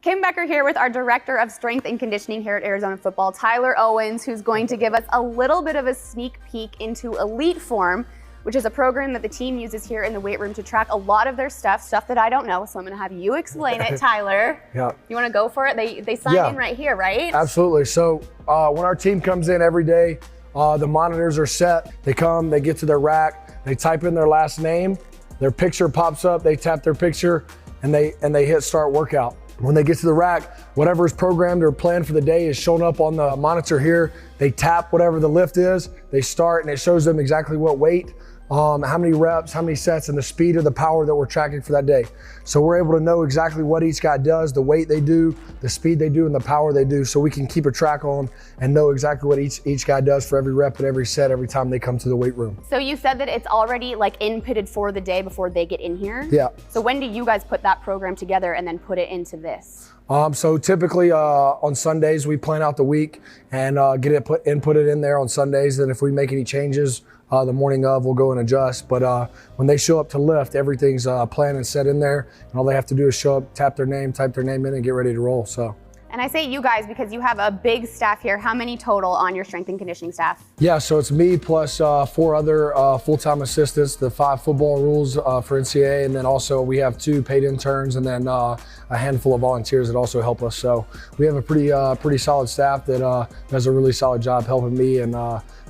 Kim Becker here with our Director of Strength and Conditioning here at Arizona Football, Tyler Owens, who's going to give us a little bit of a sneak peek into EliteForm, which is a program that the team uses here in the weight room to track a lot of their stuff that I don't know. So I'm going to have you explain it, Tyler. Yeah. You want to go for it? They sign in right here, right? Absolutely. So when our team comes in every day, the monitors are set. They come, they get to their rack, they type in their last name, their picture pops up, they tap their picture, and they hit start workout. When they get to the rack, whatever is programmed or planned for the day is shown up on the monitor here. They tap whatever the lift is, they start, and it shows them exactly what weight, how many reps, how many sets, and the speed or the power that we're tracking for that day. So we're able to know exactly what each guy does, the weight they do, the speed they do, and the power they do, so we can keep a track on and know exactly what each guy does for every rep and every set every time they come to the weight room. So you said that it's already like inputted for the day before they get in here? Yeah. So when do you guys put that program together and then put it into this? So typically on Sundays we plan out the week and get it inputted in there on Sundays. Then if we make any changes the morning of, we'll go and adjust. But when they show up to lift, everything's planned and set in there, and all they have to do is show up, tap their name, type their name in, and get ready to roll. So. And I say you guys because you have a big staff here. How many total on your strength and conditioning staff? Yeah, so it's me plus 4 other full-time assistants, the 5 football rules for NCAA, and then also we have 2 paid interns, and then a handful of volunteers that also help us. So we have a pretty solid staff that does a really solid job helping me and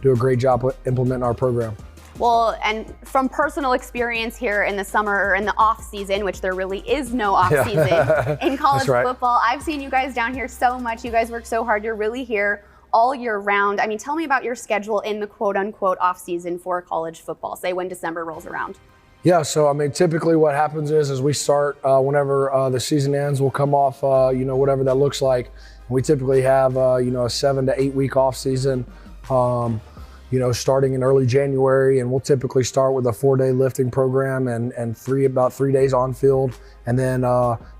do a great job implementing our program. Well, and from personal experience here in the summer or in the off season, which there really is no off season in college football, I've seen you guys down here so much. You guys work so hard. You're really here all year round. I mean, tell me about your schedule in the quote unquote off season for college football, say when December rolls around. Yeah, so I mean, typically what happens is we start whenever the season ends, we'll come off, whatever that looks like. We typically have, a 7 to 8 week off season. Starting in early January, and we'll typically start with a 4-day lifting program and about 3 days on field. And then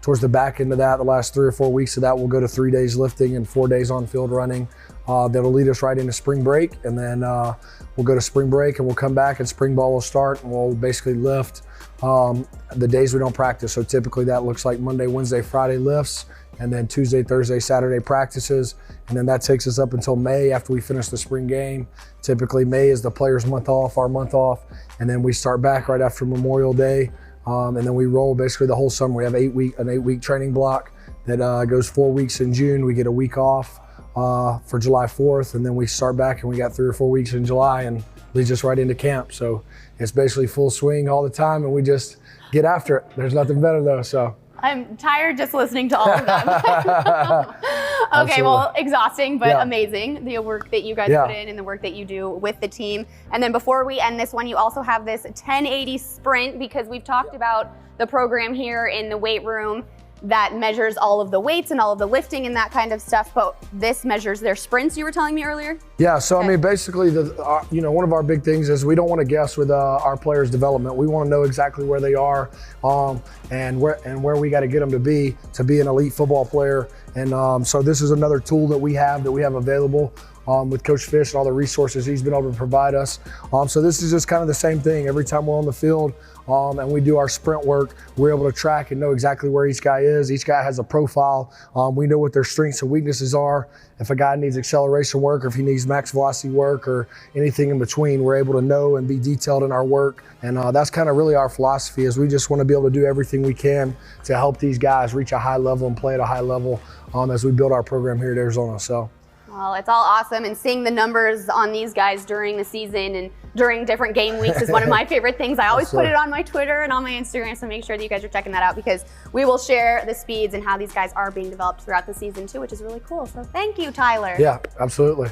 towards the back end of that, the last 3 or 4 weeks of that, we'll go to 3 days lifting and 4 days on field running. That'll lead us right into spring break. And then we'll go to spring break and we'll come back and spring ball will start, and we'll basically lift the days we don't practice. So typically that looks like Monday, Wednesday, Friday lifts, and then Tuesday, Thursday, Saturday practices. And then that takes us up until May after we finish the spring game. Typically May is the players' month off, our month off, and then we start back right after Memorial Day. And then we roll basically the whole summer. We have an 8-week training block that goes 4 weeks in June. We get a week off for July 4th, and then we start back and we got 3 or 4 weeks in July, and leads us right into camp. So it's basically full swing all the time, and we just get after it. There's nothing better though, so. I'm tired just listening to all of that. Okay, well, exhausting, but amazing, the work that you guys put in and the work that you do with the team. And then before we end this one, you also have this 1080 sprint, because we've talked about the program here in the weight room that measures all of the weights and all of the lifting and that kind of stuff, but this measures their sprints, you were telling me earlier? Yeah, so I mean, basically, one of our big things is we don't want to guess with our players' development. We want to know exactly where they are and where we got to get them to be an elite football player. And so this is another tool that we have available with Coach Fish and all the resources he's been able to provide us. So this is just kind of the same thing. Every time we're on the field and we do our sprint work, we're able to track and know exactly where each guy is. Each guy has a profile. We know what their strengths and weaknesses are. If a guy needs acceleration work, or if he needs max velocity work, or anything in between, we're able to know and be detailed in our work. And that's kind of really our philosophy, is we just want to be able to do everything we can to help these guys reach a high level and play at a high level as we build our program here at Arizona. So. Well, it's all awesome, and seeing the numbers on these guys during the season and during different game weeks is one of my favorite things. I always put it on my Twitter and on my Instagram, so make sure that you guys are checking that out, because we will share the speeds and how these guys are being developed throughout the season too, which is really cool. So thank you, Tyler. Yeah, absolutely.